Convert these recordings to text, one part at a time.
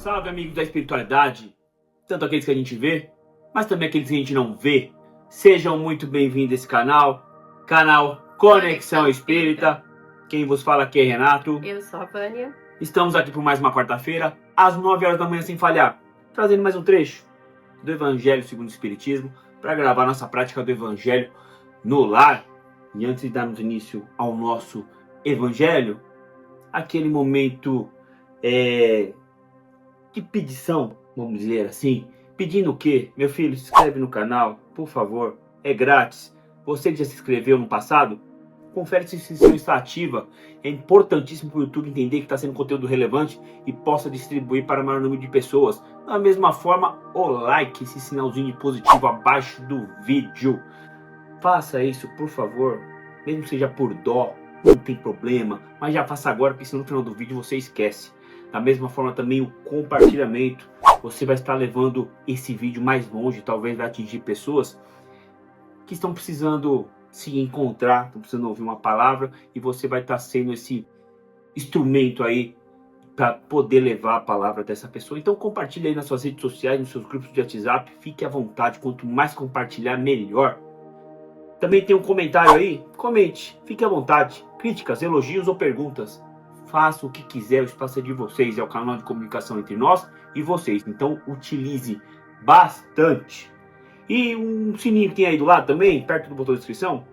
salve, amigos da espiritualidade, tanto aqueles que a gente vê, mas também aqueles que a gente não vê. Sejam muito bem-vindos a esse canal Conexão Espírita. Quem vos fala aqui é Renato. Eu sou a Vânia. Estamos aqui por mais uma quarta-feira, às 9 horas da manhã sem falhar, trazendo mais um trecho do Evangelho segundo o Espiritismo, para gravar nossa prática do Evangelho no lar. E antes de darmos início ao nosso Evangelho, aquele momento de pedição, vamos dizer assim. Pedindo o quê? Meu filho, se inscreve no canal, por favor, é grátis. Você que já se inscreveu no passado, confere se a inscrição está ativa. É importantíssimo para o YouTube entender que está sendo conteúdo relevante e possa distribuir para o maior número de pessoas. Da mesma forma, o like, esse sinalzinho de positivo abaixo do vídeo. Faça isso, por favor, mesmo que seja por dó, não tem problema, mas já faça agora, porque senão no final do vídeo você esquece. Da mesma forma também o compartilhamento, você vai estar levando esse vídeo mais longe, talvez vai atingir pessoas que estão precisando se encontrar, estão precisando ouvir uma palavra, e você vai estar sendo esse instrumento aí para poder levar a palavra dessa pessoa. Então compartilhe aí nas suas redes sociais, nos seus grupos de WhatsApp, fique à vontade, quanto mais compartilhar, melhor. Também tem um comentário aí, comente, fique à vontade, críticas, elogios ou perguntas. Faça o que quiser, o espaço é de vocês, é o canal de comunicação entre nós e vocês. Então utilize bastante. E um sininho que tem aí do lado também, perto do botão de inscrição,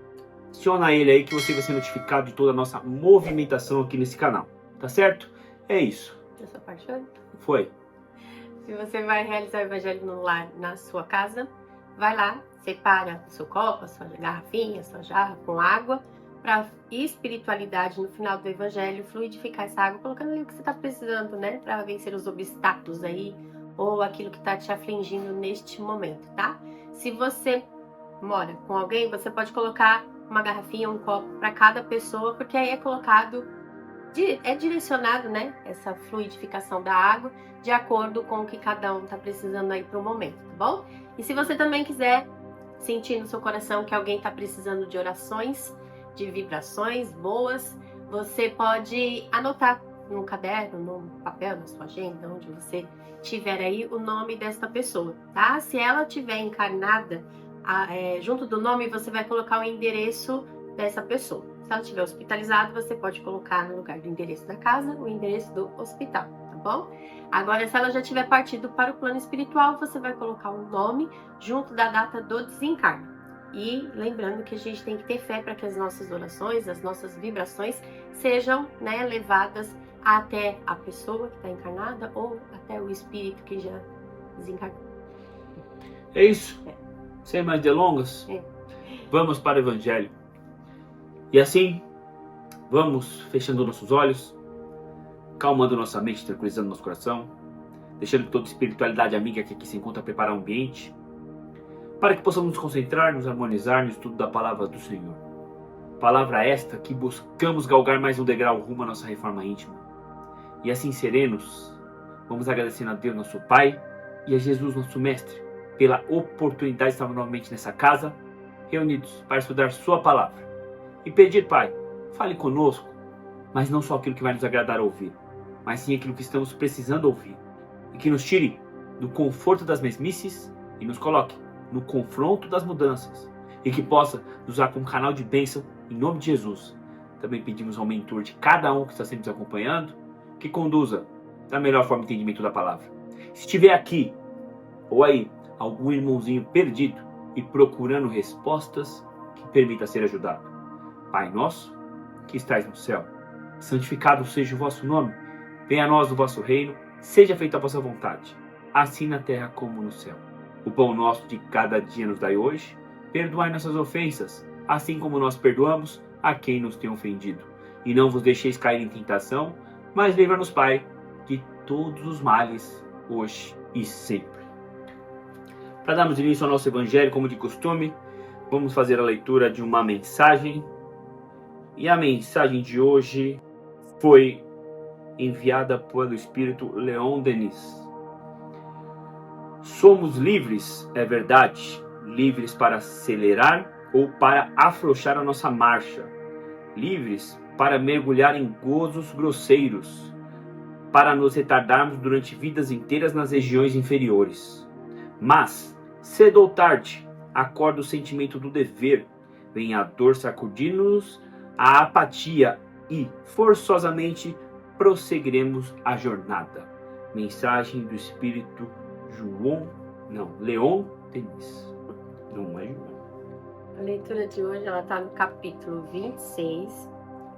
aciona ele aí que você vai ser notificado de toda a nossa movimentação aqui nesse canal. Tá certo? É isso. Essa parte foi? Foi. Se você vai realizar o Evangelho no lar na sua casa, vai lá, separa o seu copo, a sua garrafinha, a sua jarra com água, para espiritualidade no final do Evangelho fluidificar essa água, colocando ali o que você está precisando, né? Para vencer os obstáculos aí, ou aquilo que está te afligindo neste momento, tá? Se você mora com alguém, você pode colocar uma garrafinha, um copo para cada pessoa, porque aí é colocado, é direcionado, né? Essa fluidificação da água de acordo com o que cada um está precisando aí para o momento, tá bom? E se você também quiser sentir no seu coração que alguém está precisando de orações, de vibrações boas, você pode anotar no caderno, no papel, na sua agenda, onde você tiver aí o nome desta pessoa, tá? Se ela tiver encarnada, junto do nome você vai colocar o endereço dessa pessoa. Se ela estiver hospitalizada, você pode colocar no lugar do endereço da casa o endereço do hospital, tá bom? Agora, se ela já tiver partido para o plano espiritual, você vai colocar o nome junto da data do desencarne. E lembrando que a gente tem que ter fé para que as nossas orações, as nossas vibrações sejam, né, levadas até a pessoa que está encarnada ou até o espírito que já desencarnou. É isso. Sem mais delongas, vamos para o Evangelho. E assim, vamos fechando nossos olhos, calmando nossa mente, tranquilizando nosso coração, deixando que toda espiritualidade amiga que aqui se encontra preparar o ambiente, para que possamos nos concentrar, nos harmonizar no estudo da palavra do Senhor. Palavra esta que buscamos galgar mais um degrau rumo à nossa reforma íntima. E assim serenos, vamos agradecendo a Deus, nosso Pai, e a Jesus, nosso Mestre, pela oportunidade de estar novamente nessa casa, reunidos para estudar sua palavra. E pedir, Pai, fale conosco, mas não só aquilo que vai nos agradar ouvir, mas sim aquilo que estamos precisando ouvir. E que nos tire do conforto das mesmices e nos coloque no confronto das mudanças, e que possa nos usar como canal de bênção em nome de Jesus. Também pedimos ao mentor de cada um que está sempre nos acompanhando, que conduza da melhor forma o entendimento da palavra. Se estiver aqui, ou aí, algum irmãozinho perdido e procurando respostas, que permita ser ajudado. Pai nosso, que estais no céu, santificado seja o vosso nome, venha a nós o vosso reino, seja feita a vossa vontade, assim na terra como no céu. O pão nosso de cada dia nos dai hoje, perdoai nossas ofensas, assim como nós perdoamos a quem nos tem ofendido. E não vos deixeis cair em tentação, mas livra-nos, Pai, de todos os males, hoje e sempre. Para darmos início ao nosso Evangelho, como de costume, vamos fazer a leitura de uma mensagem. E a mensagem de hoje foi enviada pelo Espírito Leon Denis. Somos livres, é verdade, livres para acelerar ou para afrouxar a nossa marcha, livres para mergulhar em gozos grosseiros, para nos retardarmos durante vidas inteiras nas regiões inferiores. Mas, cedo ou tarde, acorda o sentimento do dever, vem a dor sacudindo-nos, a apatia e, forçosamente, prosseguiremos a jornada. Mensagem do Espírito Leon Denis. Não é João. A leitura de hoje está no capítulo 26.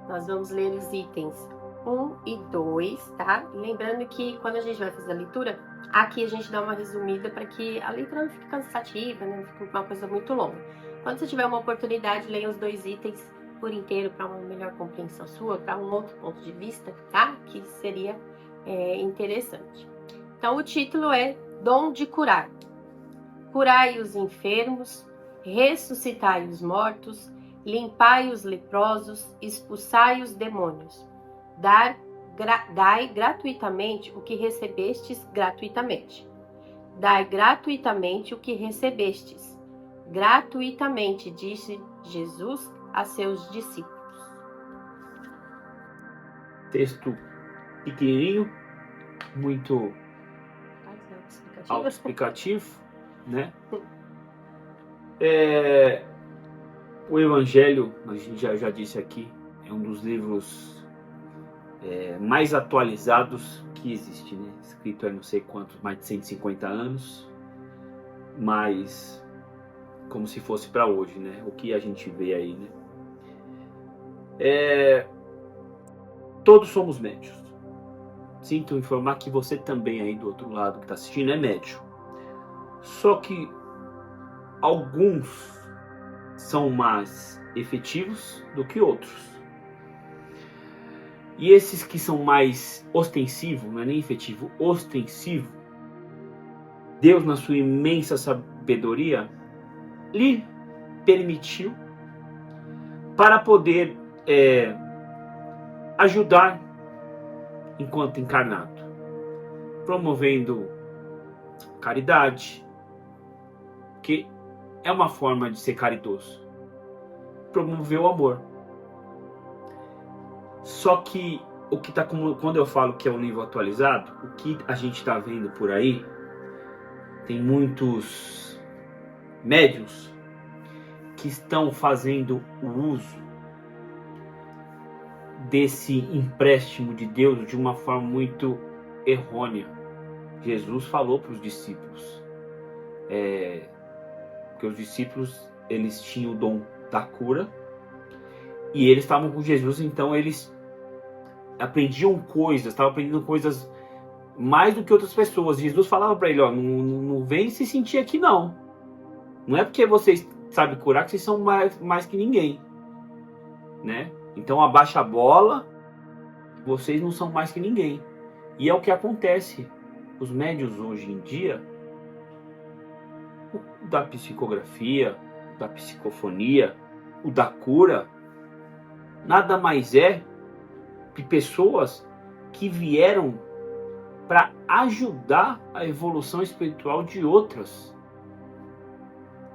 Nós vamos ler os itens 1 e 2, tá? Lembrando que quando a gente vai fazer a leitura, aqui a gente dá uma resumida para que a leitura não fique cansativa, né? Não fique uma coisa muito longa. Quando você tiver uma oportunidade, leia os 2 itens por inteiro para uma melhor compreensão sua, para um outro ponto de vista, tá? Que seria interessante. Então, o título é Dom de Curar. Curai os enfermos, ressuscitai os mortos, limpai os leprosos, expulsai os demônios. Dai gratuitamente o que recebestes gratuitamente. Dai gratuitamente o que recebestes. Gratuitamente, disse Jesus a seus discípulos. Texto pequenininho, muito autoexplicativo, né? O Evangelho, a gente já disse aqui, é um dos livros mais atualizados que existe, né? Escrito há não sei quantos, mais de 150 anos, mas como se fosse para hoje, né? O que a gente vê aí, né? Todos somos médios. Sinto informar que você também aí do outro lado que está assistindo é médio. Só que alguns são mais efetivos do que outros. E esses que são mais ostensivos, não é nem efetivo, ostensivo, Deus na sua imensa sabedoria lhe permitiu para poder ajudar enquanto encarnado, promovendo caridade, que é uma forma de ser caridoso, promover o amor. Só que o que quando eu falo que é o nível atualizado, o que a gente está vendo por aí, tem muitos médiuns que estão fazendo o uso desse empréstimo de Deus de uma forma muito errônea. Jesus falou para os discípulos que os discípulos eles tinham o dom da cura e eles estavam com Jesus, então eles estavam aprendendo coisas mais do que outras pessoas. Jesus falava para ele, não vem se sentir aqui não é porque vocês sabem curar que vocês são mais que ninguém, né? Então abaixa a bola, vocês não são mais que ninguém. E é o que acontece. Os médiuns hoje em dia, o da psicografia, o da psicofonia, o da cura, nada mais é que pessoas que vieram para ajudar a evolução espiritual de outras,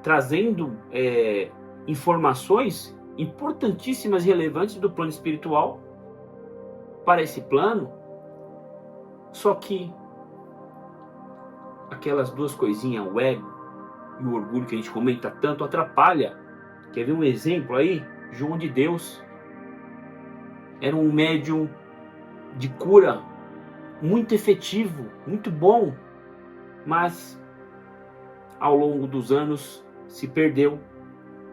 trazendo informações importantíssimas e relevantes do plano espiritual para esse plano. Só que aquelas duas coisinhas, o ego e o orgulho que a gente comenta tanto, atrapalha. Quer ver um exemplo aí? João de Deus era um médium de cura muito efetivo, muito bom, mas ao longo dos anos se perdeu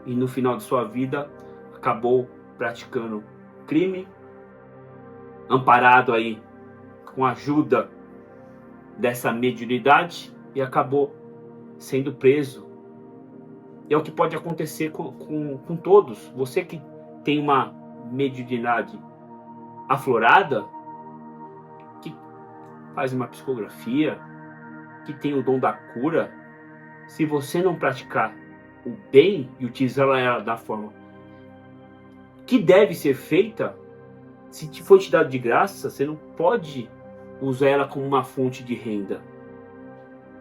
e no final de sua vida acabou praticando crime, amparado aí com a ajuda dessa mediunidade, e acabou sendo preso. É o que pode acontecer com todos. Você que tem uma mediunidade aflorada, que faz uma psicografia, que tem o dom da cura, se você não praticar o bem e utilizar ela da forma que deve ser feita, se for te dado de graça, você não pode usar ela como uma fonte de renda.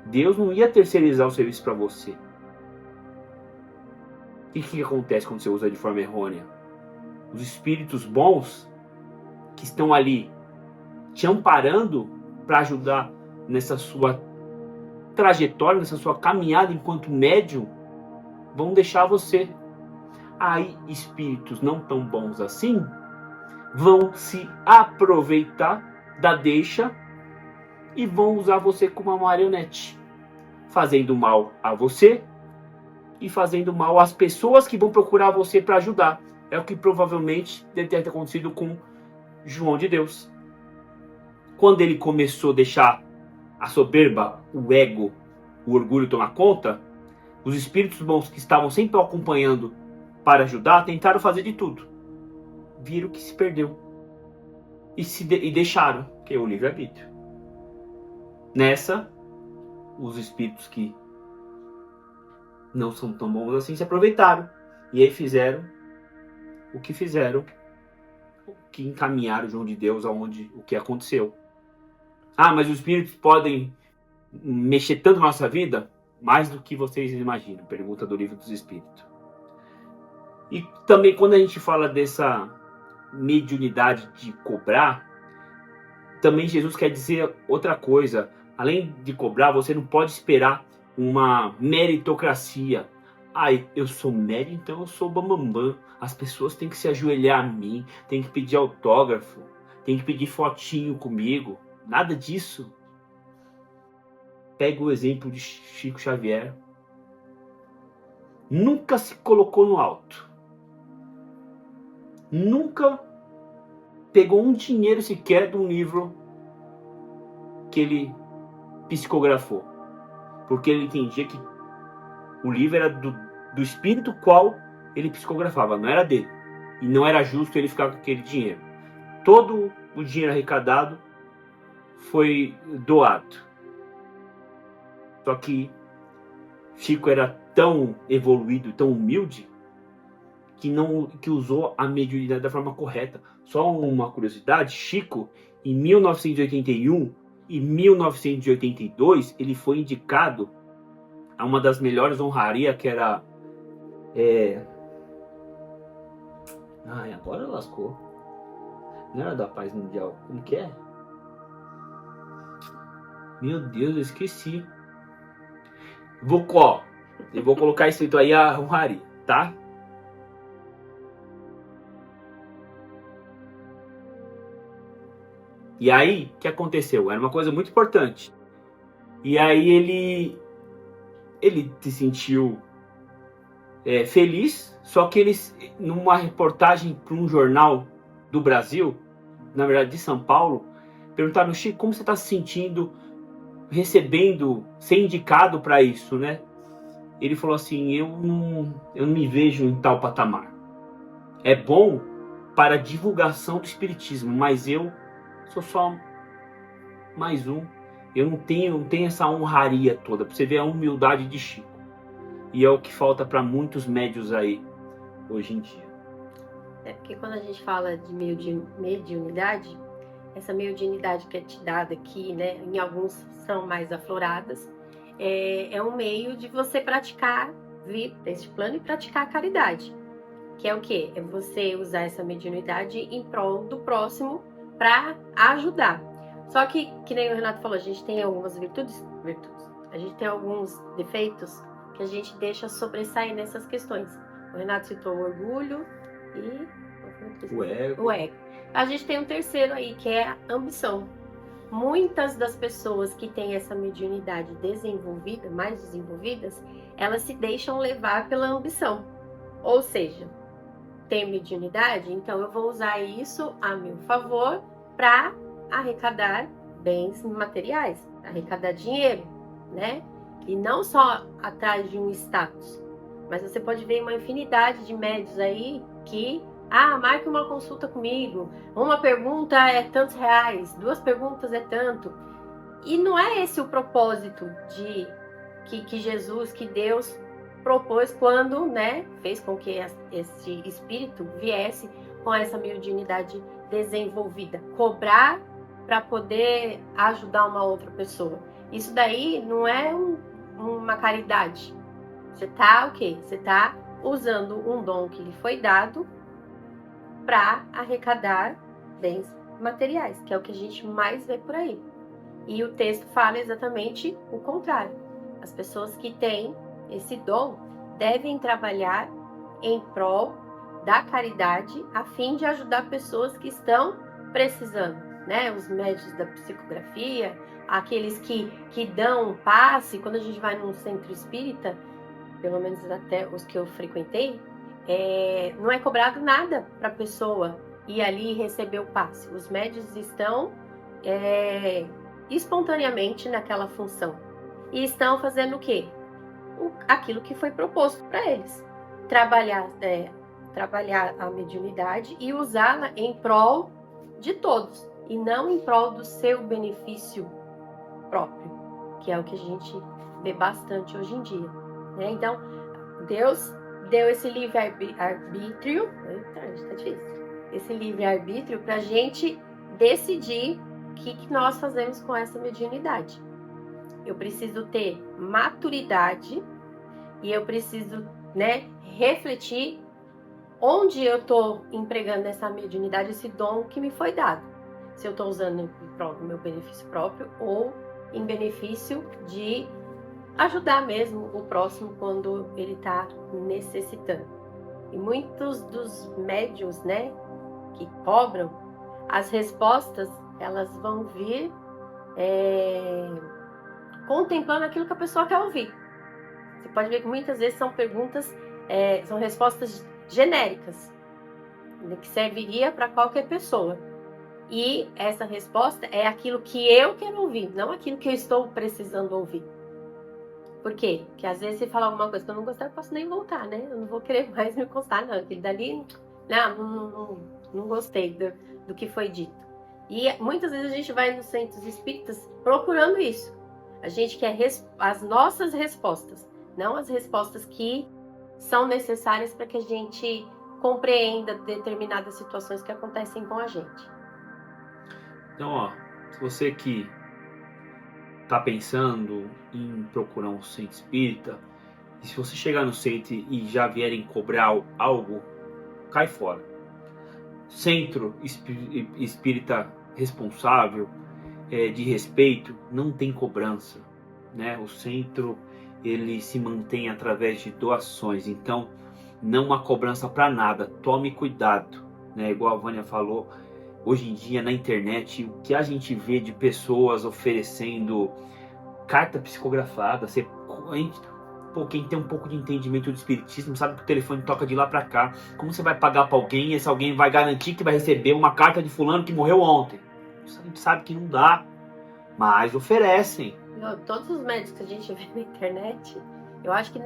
Deus não ia terceirizar o serviço para você. O que acontece quando você usa de forma errônea? Os espíritos bons que estão ali te amparando para ajudar nessa sua trajetória, nessa sua caminhada enquanto médium, vão deixar você. Aí espíritos não tão bons assim vão se aproveitar da deixa e vão usar você como uma marionete, fazendo mal a você e fazendo mal às pessoas que vão procurar você para ajudar. É o que provavelmente deve ter acontecido com João de Deus. Quando ele começou a deixar a soberba, o ego, o orgulho tomar conta, os espíritos bons que estavam sempre o acompanhando para ajudar, tentaram fazer de tudo. Viram que se perdeu. E deixaram, que é o livre-arbítrio. Nessa, os espíritos que não são tão bons assim se aproveitaram. E aí fizeram o que fizeram, o que encaminharam o João de Deus aonde o que aconteceu. Ah, mas os espíritos podem mexer tanto na nossa vida? Mais do que vocês imaginam. Pergunta do Livro dos Espíritos. E também quando a gente fala dessa mediunidade de cobrar, também Jesus quer dizer outra coisa. Além de cobrar, você não pode esperar uma meritocracia. Ah, eu sou médio, então eu sou bambambam. As pessoas têm que se ajoelhar a mim, têm que pedir autógrafo, têm que pedir fotinho comigo. Nada disso. Pega o exemplo de Chico Xavier. Nunca se colocou no alto. Nunca pegou um dinheiro sequer de um livro que ele psicografou. Porque ele entendia que o livro era do espírito qual ele psicografava, não era dele. E não era justo ele ficar com aquele dinheiro. Todo o dinheiro arrecadado foi doado. Só que Chico era tão evoluído, tão humilde, que usou a mediunidade da forma correta. Só uma curiosidade, Chico, em 1981 e 1982, ele foi indicado a uma das melhores honrarias, que era... Ai, agora lascou. Não era da Paz Mundial. Como que é? Meu Deus, eu esqueci. Eu vou colocar escrito aí a honraria, tá? E aí, o que aconteceu? Era uma coisa muito importante. E aí ele se sentiu feliz, só que ele, numa reportagem para um jornal do Brasil, na verdade de São Paulo, perguntaram: Chico, como você está se sentindo recebendo, ser indicado para isso, né? Ele falou assim: eu não me vejo em tal patamar. É bom para a divulgação do espiritismo, mas eu sou só mais um. Eu não tenho essa honraria toda. Pra você ver a humildade de Chico. E é o que falta para muitos médios aí hoje em dia. É porque quando a gente fala de mediunidade, essa mediunidade que é te dada aqui, né, em alguns são mais afloradas, é um meio de você praticar, vir para este plano e praticar a caridade. Que é o quê? É você usar essa mediunidade em prol do próximo para ajudar. Só que nem o Renato falou, a gente tem algumas virtudes, a gente tem alguns defeitos que a gente deixa sobressair nessas questões. O Renato citou o orgulho e o ego. A gente tem um terceiro aí, que é a ambição. Muitas das pessoas que têm essa mediunidade desenvolvida, mais desenvolvidas, elas se deixam levar pela ambição. Ou seja, tem mediunidade, então eu vou usar isso a meu favor para arrecadar bens materiais, arrecadar dinheiro, né? E não só atrás de um status, mas você pode ver uma infinidade de médios aí que, marque uma consulta comigo, uma pergunta é tantos reais, 2 perguntas é tanto. E não é esse o propósito que Jesus, que Deus propôs quando, né, fez com que esse espírito viesse com essa mediunidade desenvolvida, cobrar para poder ajudar uma outra pessoa. Isso daí não é uma caridade. Você tá o quê? Você tá usando um dom que lhe foi dado para arrecadar bens materiais, que é o que a gente mais vê por aí. E o texto fala exatamente o contrário. As pessoas que têm esse dom devem trabalhar em prol da caridade, a fim de ajudar pessoas que estão precisando, né? Os médios da psicografia, aqueles que dão um passe. Quando a gente vai num centro espírita, pelo menos até os que eu frequentei, não é cobrado nada para a pessoa ir ali e receber o passe. Os médios estão espontaneamente naquela função e estão fazendo o quê? Aquilo que foi proposto para eles. Trabalhar a mediunidade e usá-la em prol de todos e não em prol do seu benefício próprio, que é o que a gente vê bastante hoje em dia, né? Então, Deus deu esse livre-arbítrio, tá difícil, esse livre-arbítrio para a gente decidir o que nós fazemos com essa mediunidade. Eu preciso ter maturidade e eu preciso, refletir onde eu estou empregando essa mediunidade, esse dom que me foi dado. Se eu estou usando em prol do meu benefício próprio ou em benefício de ajudar mesmo o próximo quando ele está necessitando. E muitos dos médiuns, que cobram, as respostas, elas vão vir contemplando aquilo que a pessoa quer ouvir. Você pode ver que muitas vezes são perguntas, são respostas genéricas, que serviria para qualquer pessoa. E essa resposta é aquilo que eu quero ouvir, não aquilo que eu estou precisando ouvir. Por quê? Porque às vezes você fala alguma coisa que eu não gostar, eu posso nem voltar, né? Eu não vou querer mais me constar, não. Aquele dali, não gostei do que foi dito. E muitas vezes a gente vai nos centros espíritas procurando isso. A gente quer as nossas respostas, não as respostas que são necessárias para que a gente compreenda determinadas situações que acontecem com a gente. Então, se você que está pensando em procurar um centro espírita, e se você chegar no centro e já vierem cobrar algo, cai fora. Centro espírita responsável, de respeito, não tem cobrança, né? O centro, ele se mantém através de doações, então não há cobrança para nada. Tome cuidado, né? Igual a Vânia falou, hoje em dia na internet, o que a gente vê de pessoas oferecendo carta psicografada, quem tem um pouco de entendimento do espiritismo sabe que o telefone toca de lá para cá. Como você vai pagar para alguém e esse alguém vai garantir que vai receber uma carta de fulano que morreu ontem? A gente sabe que não dá, mas oferecem. Todos os médicos que a gente vê na internet, eu acho que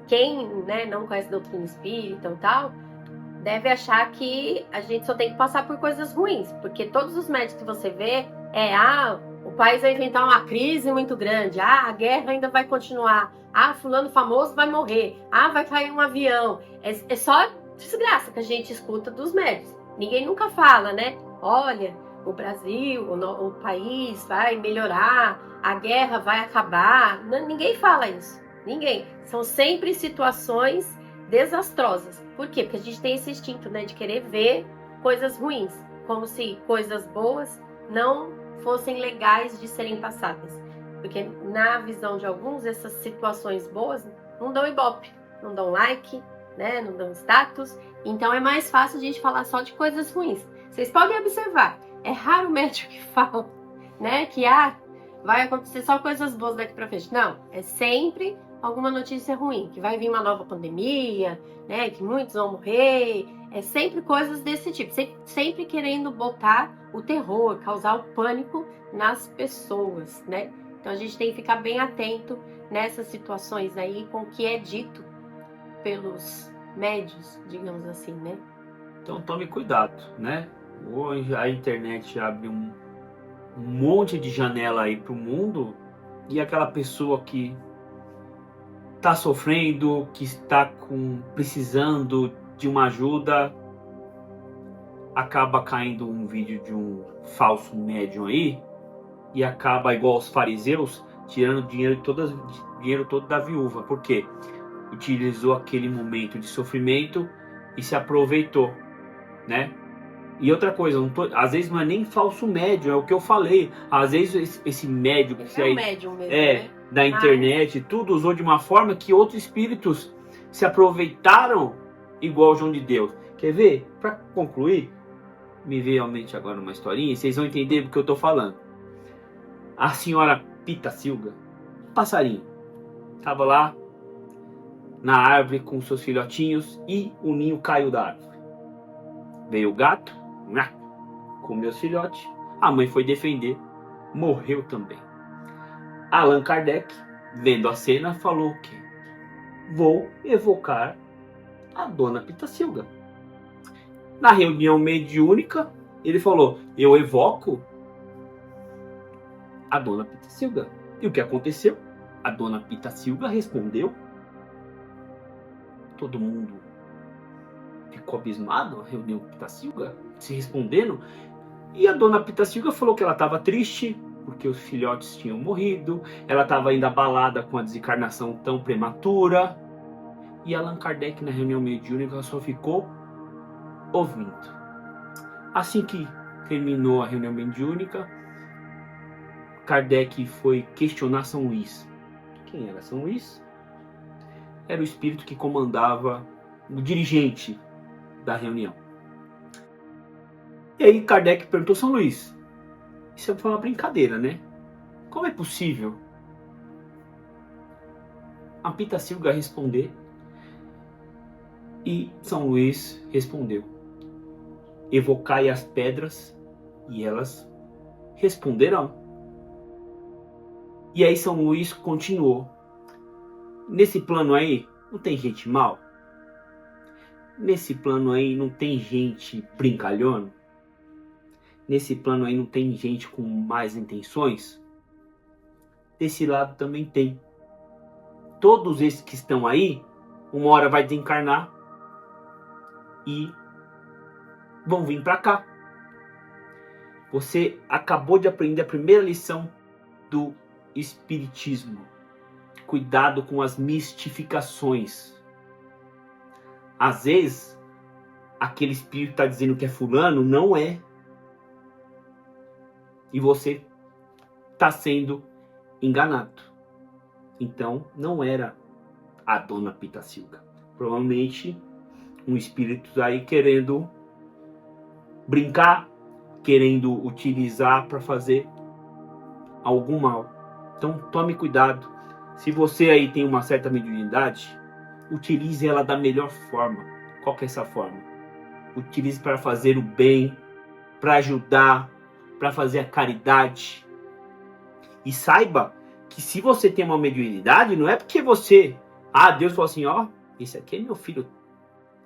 quem não conhece doutrina espírita ou tal, deve achar que a gente só tem que passar por coisas ruins, porque todos os médicos que você vê o país vai inventar uma crise muito grande, a guerra ainda vai continuar, fulano famoso vai morrer, vai cair um avião. É só desgraça que a gente escuta dos médicos. Ninguém nunca fala, olha, o Brasil, o país vai melhorar, a guerra vai acabar. Ninguém fala isso, ninguém. São sempre situações desastrosas. Por quê? Porque a gente tem esse instinto, de querer ver coisas ruins, como se coisas boas não fossem legais de serem passadas. Porque na visão de alguns, essas situações boas não dão ibope, não dão like, não dão status. Então é mais fácil a gente falar só de coisas ruins. Vocês podem observar, é raro o médico que fala, que vai acontecer só coisas boas daqui pra frente. Não, é sempre alguma notícia ruim, que vai vir uma nova pandemia, que muitos vão morrer. É sempre coisas desse tipo, sempre querendo botar o terror, causar o pânico nas pessoas, Então a gente tem que ficar bem atento nessas situações aí com o que é dito pelos médios, digamos assim, Então tome cuidado, Hoje a internet abre um monte de janela aí pro mundo, e aquela pessoa que está sofrendo, que está precisando de uma ajuda, acaba caindo um vídeo de um falso médium aí e acaba igual aos fariseus, tirando dinheiro todo da viúva. Por quê? Utilizou aquele momento de sofrimento e se aproveitou, E outra coisa, às vezes não é nem falso médium, é o que eu falei. Às vezes esse médium que é um médium mesmo, né? da internet, tudo usou de uma forma que outros espíritos se aproveitaram igual o João de Deus. Quer ver? Para concluir, me veio à mente agora uma historinha, vocês vão entender do que eu estou falando. A senhora Pitacilga, passarinho, estava lá na árvore com seus filhotinhos e o ninho caiu da árvore. Veio o gato, comeu os filhotes, a mãe foi defender, morreu também. Allan Kardec, vendo a cena, falou que vou evocar a dona Pitacilga. Na reunião mediúnica, ele falou, eu evoco a dona Pitacilga. E o que aconteceu? A dona Pitacilga respondeu. Todo mundo ficou abismado, a reunião Pitacilga se respondendo. E a dona Pitacilga falou que ela estava triste, porque os filhotes tinham morrido. Ela estava ainda abalada com a desencarnação tão prematura. E Allan Kardec, na reunião mediúnica, só ficou ouvindo. Assim que terminou a reunião mediúnica, Kardec foi questionar São Luís. Quem era São Luís? Era o espírito que comandava, o dirigente da reunião. E aí Kardec perguntou, São Luís, isso foi uma brincadeira, né? Como é possível a Pitacilga responder? E São Luís respondeu, evocai as pedras e elas responderão. E aí São Luís continuou, nesse plano aí não tem gente mal? Nesse plano aí não tem gente brincalhona? Nesse plano aí não tem gente com más intenções? Desse lado também tem. Todos esses que estão aí, uma hora vai desencarnar e vão vir para cá. Você acabou de aprender a primeira lição do Espiritismo. Cuidado com as mistificações. Às vezes, aquele espírito está dizendo que é fulano, não é. E você está sendo enganado. Então, não era a dona Pitacilga. Provavelmente, um espírito aí querendo brincar, querendo utilizar para fazer algum mal. Então, tome cuidado. Se você aí tem uma certa mediunidade, utilize ela da melhor forma. Qual que é essa forma? Utilize para fazer o bem, para ajudar, para fazer a caridade. E saiba que se você tem uma mediunidade, não é porque você... Deus falou assim, esse aqui é meu filho.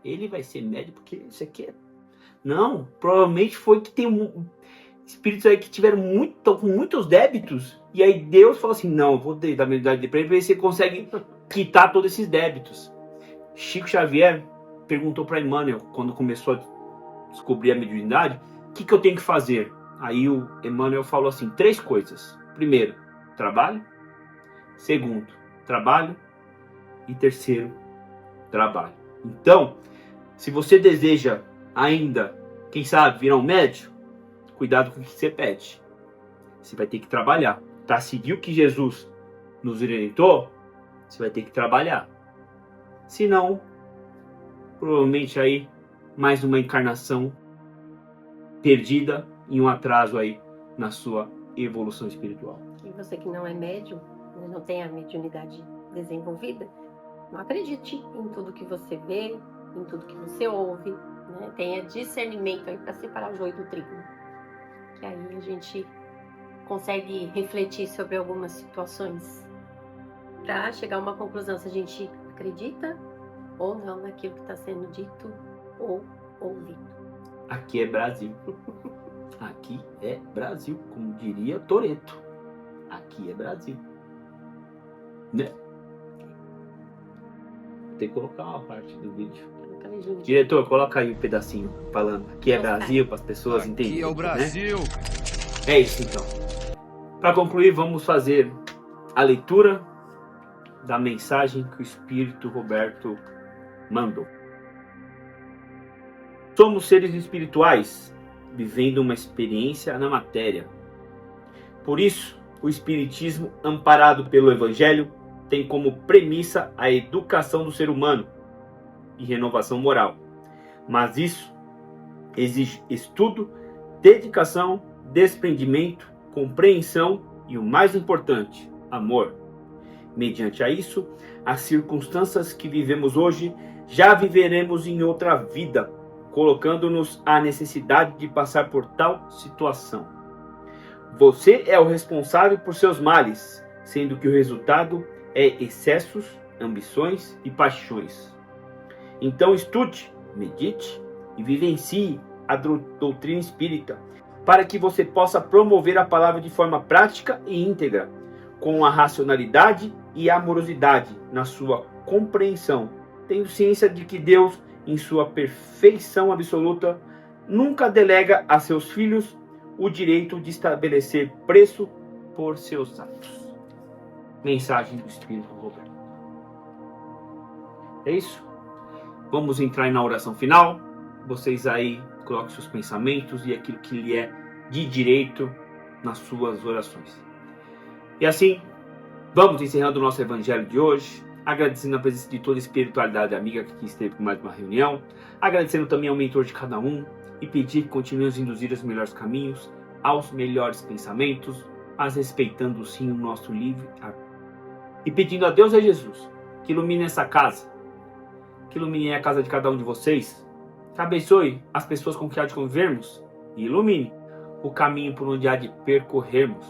Ele vai ser médium porque esse aqui é... Não, provavelmente foi que tem espíritos aí que tiveram com muitos débitos. E aí Deus falou assim, não, eu vou dar mediunidade para ele, ver se você consegue quitar todos esses débitos. Chico Xavier perguntou para Emmanuel, quando começou a descobrir a mediunidade, o que eu tenho que fazer? Aí o Emmanuel falou assim, 3 coisas. Primeiro, trabalho. Segundo, trabalho. E terceiro, trabalho. Então, se você deseja ainda, quem sabe, virar um médium, cuidado com o que você pede. Você vai ter que trabalhar. Para seguir o que Jesus nos orientou, você vai ter que trabalhar. Se não, provavelmente aí, mais uma encarnação perdida e um atraso aí na sua evolução espiritual. E você que não é médium, não tem a mediunidade desenvolvida, não acredite em tudo que você vê, em tudo que você ouve, né? Tenha discernimento aí para separar o joio do trigo. Que aí a gente consegue refletir sobre algumas situações para chegar a uma conclusão se a gente acredita ou não naquilo que está sendo dito ou ouvido. Aqui é Brasil. Aqui é Brasil, como diria Toretto. Aqui é Brasil. Né? Tem que colocar uma parte do vídeo. Diretor, coloca aí um pedacinho falando. Aqui é Brasil, para as pessoas entenderem. Aqui é o Brasil. Né? É isso então. Para concluir, vamos fazer a leitura da mensagem que o Espírito Roberto mandou. Somos seres espirituais vivendo uma experiência na matéria. Por isso, o Espiritismo, amparado pelo Evangelho, tem como premissa a educação do ser humano e renovação moral. Mas isso exige estudo, dedicação, desprendimento, compreensão e, o mais importante, amor. Mediante a isso, as circunstâncias que vivemos hoje já viveremos em outra vida, colocando-nos à necessidade de passar por tal situação. Você é o responsável por seus males, sendo que o resultado é excessos, ambições e paixões. Então estude, medite e vivencie a doutrina espírita, para que você possa promover a palavra de forma prática e íntegra, com a racionalidade e amorosidade na sua compreensão, tendo ciência de que Deus, em sua perfeição absoluta, nunca delega a seus filhos o direito de estabelecer preço por seus atos. Mensagem do Espírito Roberto. É isso? Vamos entrar na oração final. Vocês aí coloquem seus pensamentos e aquilo que lhe é de direito nas suas orações. E assim, vamos encerrando o nosso evangelho de hoje, agradecendo a presença de toda a espiritualidade amiga que esteve com mais uma reunião, agradecendo também ao mentor de cada um e pedir que continue a induzir aos melhores caminhos, aos melhores pensamentos, mas respeitando sim o nosso livre arbítrio. E pedindo a Deus e a Jesus que ilumine essa casa, que ilumine a casa de cada um de vocês, que abençoe as pessoas com que há de convivermos e ilumine o caminho por onde há de percorrermos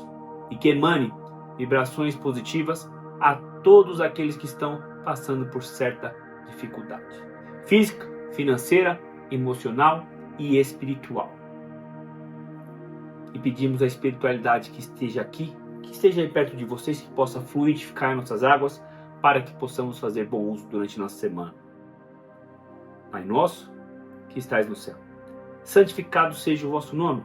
e que emane vibrações positivas a todos aqueles que estão passando por certa dificuldade física, financeira, emocional e espiritual. E pedimos à espiritualidade que esteja aqui, que esteja aí perto de vocês, que possa fluidificar nossas águas para que possamos fazer bom uso durante nossa semana. Pai nosso, que estais no céu, santificado seja o vosso nome.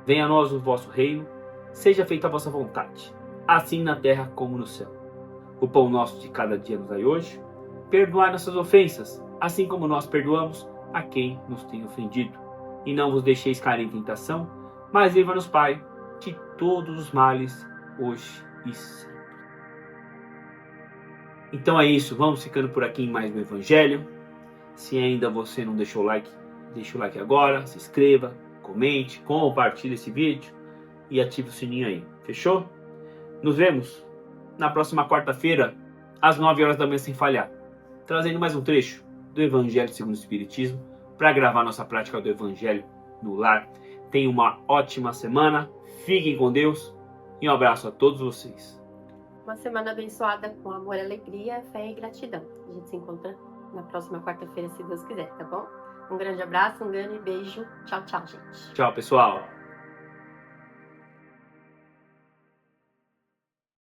Venha a nós o vosso reino, seja feita a vossa vontade, assim na terra como no céu. O pão nosso de cada dia nos dai hoje. Perdoai nossas ofensas, assim como nós perdoamos a quem nos tem ofendido. E não vos deixeis cair em tentação, mas livra-nos, Pai, de todos os males, hoje e sempre. Então é isso, vamos ficando por aqui em mais um Evangelho. Se ainda você não deixou o like, deixa o like agora, se inscreva, comente, compartilhe esse vídeo e ative o sininho aí. Fechou? Nos vemos na próxima quarta-feira, às 9 horas da manhã sem falhar, trazendo mais um trecho do Evangelho segundo o Espiritismo para gravar nossa prática do Evangelho no lar. Tenham uma ótima semana, fiquem com Deus e um abraço a todos vocês. Uma semana abençoada com amor, alegria, fé e gratidão. A gente se encontra na próxima quarta-feira, se Deus quiser, tá bom? Um grande abraço, um grande beijo. Tchau, tchau, gente. Tchau, pessoal.